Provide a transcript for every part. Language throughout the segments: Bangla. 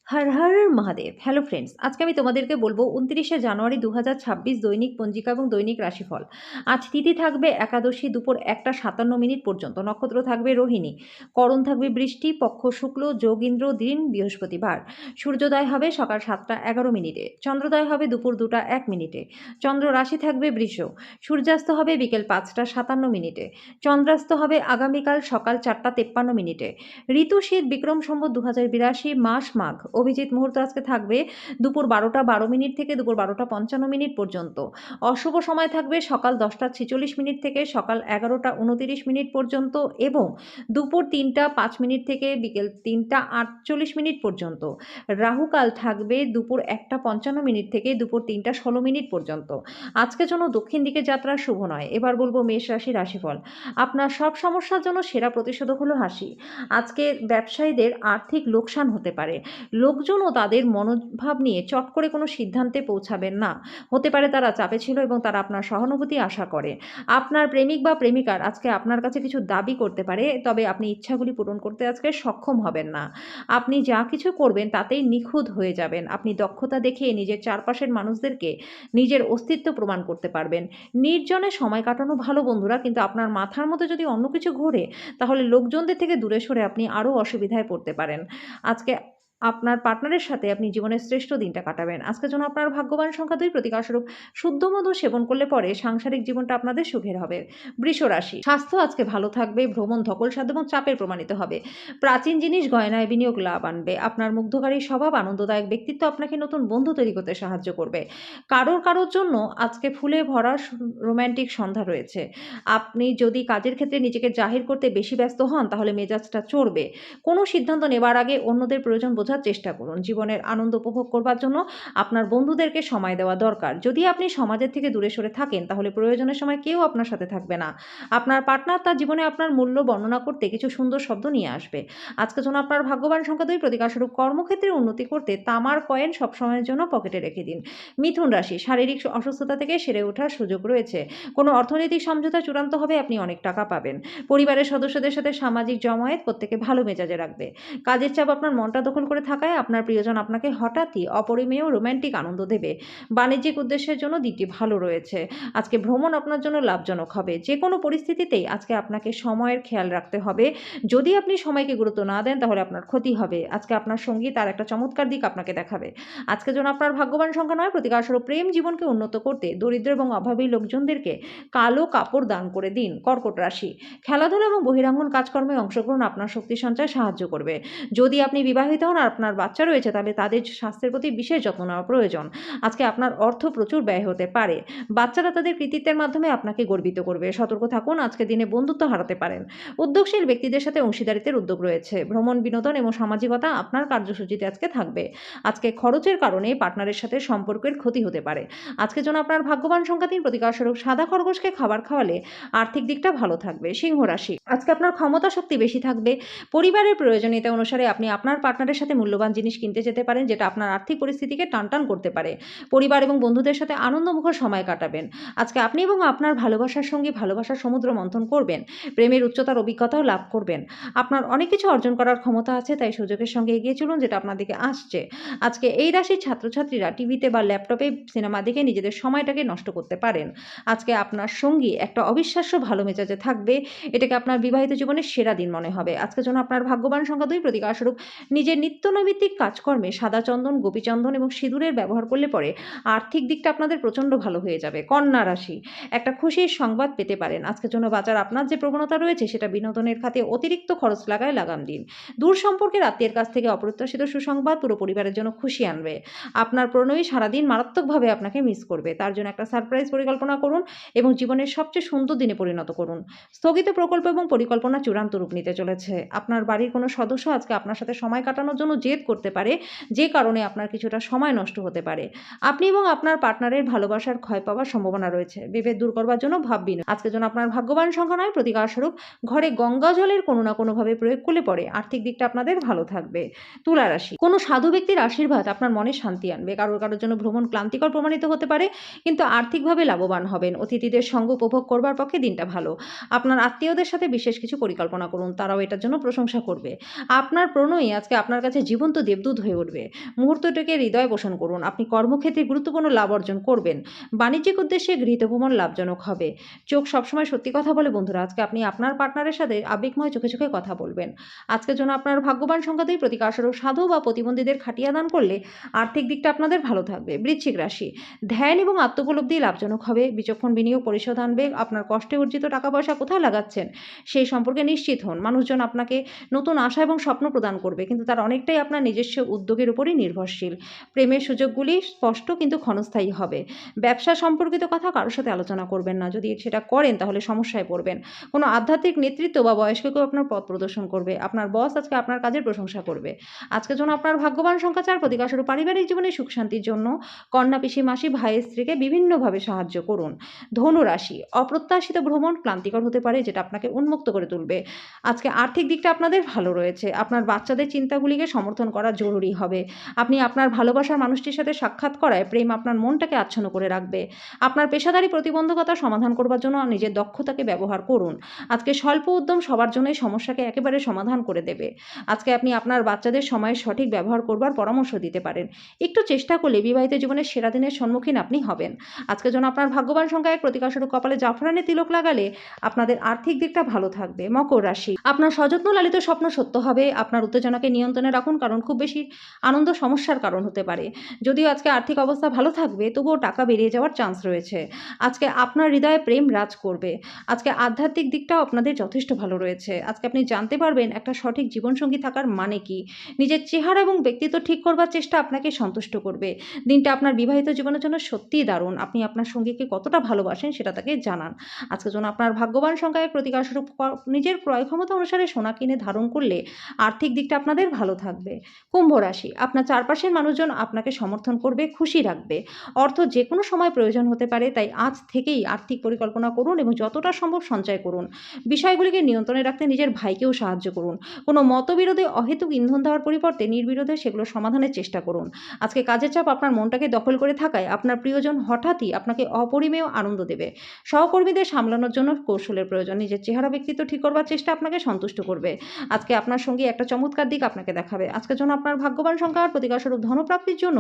হর হর মহাদেব। হ্যালো ফ্রেন্ডস, আজকে আমি তোমাদেরকে বলবো ২৯শে জানুয়ারি ২০২৬ দৈনিক পঞ্জিকা এবং দৈনিক রাশিফল। আজ তিথি থাকবে একাদশী দুপুর ১টা ৫৭ পর্যন্ত। নক্ষত্র থাকবে রোহিণী, করণ থাকবে বৃষ্টি, পক্ষ শুক্ল, যোগ ইন্দ্র, দিন বৃহস্পতিবার। সূর্যোদয় হবে সকাল ৭টা ১১, চন্দ্রোদয় হবে দুপুর ২টা ১, চন্দ্র রাশি থাকবে বৃষ, সূর্যাস্ত হবে বিকেল ৫টা ৫৭, চন্দ্রাস্ত হবে আগামীকাল সকাল ৪টা ৫৩। ঋতু শীত, বিক্রম সম্বত ২০৮২, মাস মাঘ। অভিজিৎ মুহূর্ত আজকে থাকবে দুপুর ১২টা ১২ থেকে দুপুর ১২টা ৫৫ পর্যন্ত। অশুভ সময় থাকবে সকাল ১০টা ৪৬ থেকে সকাল ১১টা ২৯ পর্যন্ত এবং দুপুর ৩টা ৫ থেকে বিকেল ৩টা ৪৮ পর্যন্ত। রাহুকাল থাকবে দুপুর ১টা ৫৫ থেকে দুপুর ৩টা ১৬ পর্যন্ত। আজকের জন্য দক্ষিণ দিকে যাত্রা শুভ নয়। এবার বলবো মেষ রাশি রাশিফল। আপনার সব সমস্যার জন্য সেরা প্রতিষেধক হলো হাসি। আজকে ব্যবসায়ীদের আর্থিক লোকসান হতে পারে। লোকজনও তাদের মনোভাব নিয়ে চট করে কোনো সিদ্ধান্তে পৌঁছাবেন না। হতে পারে তারা চাপে ছিল এবং তারা আপনার সহানুভূতি আশা করে। আপনার প্রেমিক বা প্রেমিকার আজকে আপনার কাছে কিছু দাবি করতে পারে, তবে আপনি ইচ্ছাগুলি পূরণ করতে আজকে সক্ষম হবেন না। আপনি যা কিছু করবেন তাতেই নিখুঁত হয়ে যাবেন। আপনি দক্ষতা দেখিয়ে নিজের চারপাশের মানুষদেরকে নিজের অস্তিত্ব প্রমাণ করতে পারবেন। নির্জনে সময় কাটানো ভালো বন্ধুরা, কিন্তু আপনার মাথার মধ্যে যদি অন্য কিছু ঘোরে তাহলে লোকজনদের থেকে দূরে সরে আপনি আরও অসুবিধায় পড়তে পারেন। আজকে আপনার পার্টনারের সাথে আপনি জীবনের শ্রেষ্ঠ দিনটা কাটাবেন। আজকের জন্য আপনার ভাগ্যবান সংখ্যা ২, প্রতিকারস্বরূপ শুদ্ধ মধু সেবন করলে পরে সাংসারিক জীবনটা আপনাদের সুখের হবে। বৃষ রাশি, স্বাস্থ্য আজকে ভালো থাকবে, ভ্রমণ ধকলসাধ্য এবং চাপের প্রমাণিত হবে। প্রাচীন জিনিস গয়নায় বিনিয়োগ লাভ আনবে। আপনার মুগ্ধকারী স্বভাব, আনন্দদায়ক ব্যক্তিত্ব আপনাকে নতুন বন্ধু তৈরি করতে সাহায্য করবে। কারোর জন্য আজকে ফুলে ভরা রোম্যান্টিক সন্ধ্যা রয়েছে। আপনি যদি কাজের ক্ষেত্রে নিজেকে জাহির করতে বেশি ব্যস্ত হন তাহলে মেজাজটা চড়বে। কোনো সিদ্ধান্ত নেবার আগে অন্যদের প্রয়োজন বোঝার চেষ্টা করুন। জীবনের আনন্দ উপভোগ করবার জন্য আপনার বন্ধুদেরকে সময় দেওয়া দরকার। যদি আপনি সমাজের থেকে দূরে সরে থাকেন তাহলে প্রয়োজনের সময় কেউ আপনার সাথে থাকবে না। আপনার পার্টনার তার জীবনে আপনার মূল্য বর্ণনা করতে কিছু সুন্দর শব্দ নিয়ে আসবে। আজকের জন্য আপনার ভাগ্যবান সংখ্যা ২, প্রতিকারস্বরূপ কর্মক্ষেত্রে উন্নতি করতে তামার কয়েন সবসময়ের জন্য পকেটে রেখে দিন। মিথুন রাশি, শারীরিক অসুস্থতা থেকে সেরে ওঠার সুযোগ রয়েছে। কোনো অর্থনৈতিক সমঝোতা চূড়ান্ত হবে, আপনি অনেক টাকা পাবেন। পরিবারের সদস্যদের সাথে সামাজিক জমায়েত প্রত্যেকে ভালো মেজাজে রাখবে। কাজের চাপ আপনার মনটা দখল করে থাকায় আপনার প্রিয়জন আপনাকে হঠাৎই অপরিমেয় রোম্যান্টিক আনন্দ দেবে। বাণিজ্যিক উদ্দেশ্যের জন্য দিকটি ভালো রয়েছে। আজকে ভ্রমণ আপনার জন্য লাভজনক হবে। যে কোনো পরিস্থিতিতেই আজকে আপনাকে সময়ের খেয়াল রাখতে হবে। যদি আপনি সময়কে গুরুত্ব না দেন তাহলে আপনার ক্ষতি হবে। আজকে আপনার সঙ্গী তার একটা চমৎকার দিক আপনাকে দেখাবে। আজকের জন্য আপনার ভাগ্যবান সংখ্যা ৯, প্রতিকারস্বরূপ প্রেম জীবনকে উন্নত করতে দরিদ্র এবং অভাবী লোকজনদেরকে কালো কাপড় দান করে দিন। কর্কট রাশি, খেলাধুলা এবং বহিরাঙ্গন কাজকর্মে অংশগ্রহণ আপনার শক্তি সঞ্চয়ে সাহায্য করবে। যদি আপনি বিবাহিত হন আর আপনার বাচ্চা রয়েছে তাহলে তাদের স্বাস্থ্যের প্রতি বিশেষ যত্ন নেওয়া প্রয়োজন। আজকে আপনার অর্থ প্রচুর ব্যয় হতে পারে। বাচ্চারা তাদের কৃতিত্বের মাধ্যমে আপনাকে গর্বিত করবে। সতর্ক থাকুন, আজকে দিনে বন্ধুত্ব হারাতে পারেন। উদ্যোগশীল ব্যক্তিদের সাথে অংশীদারিত্বের উদ্যোগ রয়েছে। ভ্রমণ, বিনোদন এবং সামাজিকতা আপনার কার্যসূচিতে আজকে থাকবে। আজকে খরচের কারণে পার্টনারের সাথে সম্পর্কের ক্ষতি হতে পারে। আজকের জন্য আপনার ভাগ্যবান সংখ্যা ৩, প্রতিকারস্বরূপ সাদা খরগোশকে খাবার খাওয়ালে আর্থিক দিকটা ভালো থাকবে। সিংহ রাশি, আজকে আপনার ক্ষমতা শক্তি বেশি থাকবে। পরিবারের প্রয়োজনীয়তা অনুসারে আপনি আপনার পার্টনারের সাথে মূল্যবান জিনিস কিনতে যেতে পারেন, যেটা আপনার আর্থিক পরিস্থিতিকে টানটান করতে পারে। পরিবার এবং বন্ধুদের সাথে আনন্দমুখর সময় কাটাবেন। আজকে আপনি এবং আপনার ভালোবাসার সঙ্গী ভালোবাসার সমুদ্র মন্থন করবেন। প্রেমের উচ্চতার অভিজ্ঞতাও লাভ করবেন। আপনার অনেক কিছু অর্জন করার ক্ষমতা আছে, তাই সুযোগের সঙ্গে এগিয়ে চলুন যেটা আপনার দিকে আসছে। আজকে এই রাশির ছাত্রছাত্রীরা টিভিতে বা ল্যাপটপে সিনেমা দেখে নিজেদের সময়টাকে নষ্ট করতে পারেন। আজকে আপনার সঙ্গী একটা অবিশ্বাস্য ভালো মেজাজে থাকবে। এটাকে আপনার বিবাহিত জীবনের সেরা দিন মনে হবে। আজকের জন্য আপনার ভাগ্যবান সংখ্যা ২, প্রতিকারস্বরূপ নিজের নিত্যনৈমিত্তিক কাজকর্মে সাদা চন্দন, গোপীচন্দন এবং সিঁদুরের ব্যবহার করলে পরে আর্থিক দিকটা আপনাদের প্রচণ্ড ভালো হয়ে যাবে। কন্যা রাশি, একটা খুশির সংবাদ পেতে পারেন। আজকের জন্য বাজার আপনার যে প্রবণতা রয়েছে সেটা বিনোদনের খাতে অতিরিক্ত খরচ লাগায় লাগাম দিন। দূর সম্পর্কের আত্মীয়ের কাছ থেকে অপ্রত্যাশিত সুসংবাদ পুরো পরিবারের জন্য খুশি আনবে। আপনার প্রণয়ী সারাদিন মারাত্মকভাবে আপনাকে মিস করবে। তার জন্য একটা সারপ্রাইজ পরিকল্পনা করুন এবং জীবনের সবচেয়ে সুন্দর দিনে পরিণত করুন। স্থগিত প্রকল্প এবং পরিকল্পনা চূড়ান্ত রূপ নিতে চলেছে। আপনার বাড়ির কোনো সদস্য আজকে আপনার সাথে সময় কাটানোর জন্য জেদ করতে পারে, যে কারণে আপনার কিছুটা সময় নষ্ট হতে পারে। আপনি এবং আপনার পার্টনারের ভালোবাসার ক্ষয় পাওয়ার সম্ভাবনা রয়েছে। বিভেদ দূর করবার জন্য ভাববেন। আজকের জন্য আপনার ভাগ্যবান সংখ্যা ৯, প্রতিকারস্বরূপ ঘরে গঙ্গা জলের কোনো না কোনোভাবে প্রয়োগ করলে পরে আর্থিক দিকটা আপনাদের ভালো থাকবে। তুলা রাশি, কোনো সাধু ব্যক্তির আশীর্বাদ আপনার মনে শান্তি আনবে। কারোর জন্য ভ্রমণ ক্লান্তিকর প্রমাণিত হতে পারে, কিন্তু আর্থিকভাবে লাভবান হবেন। অতিথিদের সঙ্গ উপভোগ করবার পক্ষে দিনটা ভালো। আপনার আত্মীয়দের সাথে বিশেষ কিছু পরিকল্পনা করুন, তারাও এটার জন্য প্রশংসা করবে। আপনার প্রণয়ী আজকে আপনার কাছে কাছে জীবন্ত দেবদূত হয়ে উঠবে। মুহূর্তটাকে হৃদয় পোষণ করুন। আপনি কর্মক্ষেত্রে গুরুত্বপূর্ণ লাভ অর্জন করবেন। বাণিজ্যিক উদ্দেশ্যে গৃহীত ভ্রমণ লাভজনক হবে। চোখ সবসময় সত্যি কথা বলে বন্ধুরা। আজকে আপনি আপনার পার্টনারের সাথে আবেগময় চোখে, চোখে কথা বলবেন। আজকের জন্য আপনার ভাগ্যবান সংখ্যা ২ প্রতিকারস্বরূপ সাধু বা প্রতিবন্ধীদের খাটিয়া দান করলে আর্থিক দিকটা আপনাদের ভালো থাকবে। বৃশ্চিক রাশি, ধ্যান এবং আত্মোপলব্ধি লাভজনক হবে। বিচক্ষণ বিনিয়োগ পরিশোধ আনবে। আপনার কষ্টে অর্জিত টাকা পয়সা কোথায় লাগাচ্ছেন সেই সম্পর্কে নিশ্চিত হন। মানুষজন আপনাকে নতুন আশা এবং স্বপ্ন প্রদান করবে, কিন্তু তার অনেকটাই আপনার নিজস্ব উদ্যোগের উপরই নির্ভরশীল। প্রেমের সুযোগগুলি স্পষ্ট কিন্তু ক্ষণস্থায়ী হবে। ব্যবসা সম্পর্কিত কথা কারোর সাথে আলোচনা করবেন না। যদি সেটা করেন তাহলে সমস্যায় পড়বেন। কোনো আধ্যাত্মিক নেতৃত্ব বা বয়স্ক কেউ আপনার পথ প্রদর্শন করবে। আপনার বস আজকে আপনার কাজের প্রশংসা করবে। আজকের জন্য আপনার ভাগ্যবান সংখ্যা ৪ প্রতিকারস্বরূপ পারিবারিক জীবনে সুখ শান্তির জন্য কন্যা, পিসি, মাসি, ভাইয়ের স্ত্রীকে বিভিন্নভাবে সাহায্য করুন। ধনু রাশি, অপ্রত্যাশিত ভ্রমণ ক্লান্তিকর হতে পারে, যেটা আপনাকে উন্মুক্ত করে তুলবে। আজকে আর্থিক দিকটা আপনাদের ভালো রয়েছে। আপনার বাচ্চাদের চিন্তাগুলিকে সমর্থন করা জরুরি হবে। আপনি আপনার ভালোবাসার মানুষটির সাথে সাক্ষাৎ করায় প্রেম আপনার মনটাকে আচ্ছন্ন করে রাখবে। আপনার পেশাদারি প্রতিবন্ধকতা সমাধান করবার জন্য নিজের দক্ষতাকে ব্যবহার করুন। আজকে স্বল্প উদ্যম সবার জন্যই সমস্যাকে একেবারে সমাধান করে দেবে। আজকে আপনি আপনার বাচ্চাদের সময়ের সঠিক ব্যবহার করবার পরামর্শ দিতে পারেন। একটু চেষ্টা করলে বিবাহিত জীবনের সেরা দিনের সম্মুখীন আপনি হবেন। আজকের জন্য আপনার ভাগ্যবান সংখ্যা ১ প্রতিকারস্বরূপ কপালে জাফরানের তিলক লাগালে আপনাদের আর্থিক দিকটা ভালো থাকবে। মকর রাশি, আপনার সযত্ন লালিত স্বপ্ন সত্য হবে। আপনার উত্তেজনাকে নিয়ন্ত্রণে রাখুন, কারণ খুব বেশি আনন্দ সমস্যার কারণ হতে পারে। যদিও আজকে আর্থিক অবস্থা ভালো থাকবে, তবুও টাকা বেরিয়ে যাওয়ার চান্স রয়েছে। আজকে আপনার হৃদয়ে প্রেম রাজ করবে। আজকে আধ্যাত্মিক দিকটাও আপনাদের যথেষ্ট ভালো রয়েছে। আজকে আপনি জানতে পারবেন একটা সঠিক জীবনসঙ্গী থাকার মানে কি। নিজের চেহারা এবং ব্যক্তিত্ব ঠিক করবার চেষ্টা আপনাকে সন্তুষ্ট করবে। দিনটা আপনার বিবাহিত জীবনের জন্য সত্যিই দারুণ। আপনি আপনার সঙ্গীকে কতটা ভালোবাসেন সেটা তাকে জানান। আজকের জন্য আপনার ভাগ্যবান সংখ্যা ১ প্রতিকারস্বরূপ নিজের ক্রয় ক্ষমতা অনুসারে সোনা কিনে ধারণ করলে আর্থিক দিকটা আপনাদের ভালো থাকবে। কুম্ভ রাশি, আপনার চারপাশের মানুষজন আপনাকে সমর্থন করবে, খুশি রাখবে। অর্থ যেকোনো সময় প্রয়োজন হতে পারে, তাই আজ থেকেই আর্থিক পরিকল্পনা করুন এবং যতটা সম্ভব সঞ্চয় করুন। বিষয়গুলিকে নিয়ন্ত্রণে রাখতে নিজের ভাইকেও সাহায্য করুন। কোনো মতবিরোধে অহেতুক ইন্ধন দেওয়ার পরিবর্তে নির্বিরোধে সেগুলো সমাধানের চেষ্টা করুন। আজকে কাজের চাপ আপনার মনটাকে দখল করে থাকায় আপনার প্রিয়জন হঠাৎই আপনাকে অপরিমেয় আনন্দ দেবে। সহকর্মীদের সামলানোর জন্য কৌশলের প্রয়োজন। নিজের চেহারা ব্যক্তিত্ব ঠিক করবার চেষ্টা আপনাকে সন্তুষ্ট করবে। আজকে আপনার সঙ্গী একটা চমৎকার দিক আপনাকে দেখাবে। আজকের জন্য আপনার ভাগ্যবান সংখ্যা আর প্রতিকারস্বরূপ ধনপ্রাপ্তির জন্য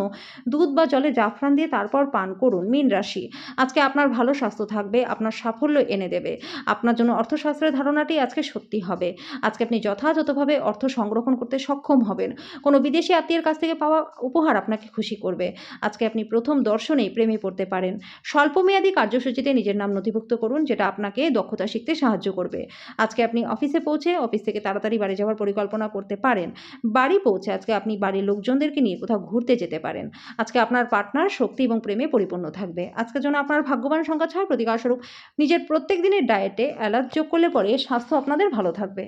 দুধ বা জলে জাফরান দিয়ে তারপর পান করুন। মীন রাশি, আজকে আপনার ভালো স্বাস্থ্য থাকবে, আপনার সাফল্য এনে দেবে। আপনার জন্য অর্থশাস্ত্রের ধারণাটি আজকে সত্যি হবে। আজকে আপনি যথাযথভাবে অর্থ সংরক্ষণ করতে সক্ষম হবেন। কোনো বিদেশি আত্মীয়ের কাছ থেকে পাওয়া উপহার আপনাকে খুশি করবে। আজকে আপনি প্রথম দর্শনেই প্রেমে পড়তে পারেন। স্বল্পমেয়াদী কার্যসূচিতে নিজের নাম নথিভুক্ত করুন, যেটা আপনাকে দক্ষতা শিখতে সাহায্য করবে। আজকে আপনি অফিসে পৌঁছে অফিস থেকে তাড়াতাড়ি বাড়ি যাওয়ার পরিকল্পনা করতে পারেন। বাড়ি পৌঁছে আজকে আপনি বাড়ির লোকজনদেরকে নিয়ে কোথাও ঘুরতে যেতে পারেন। আজকে আপনার পার্টনার শক্তি এবং প্রেমে পরিপূর্ণ থাকবে। আজকের জন্য আপনার ভাগ্যবান সংখ্যা ৬ প্রতিকারস্বরূপ নিজের প্রত্যেক দিনের ডায়েটে এলাচ যোগ করলে পরে স্বাস্থ্য আপনাদের ভালো থাকবে।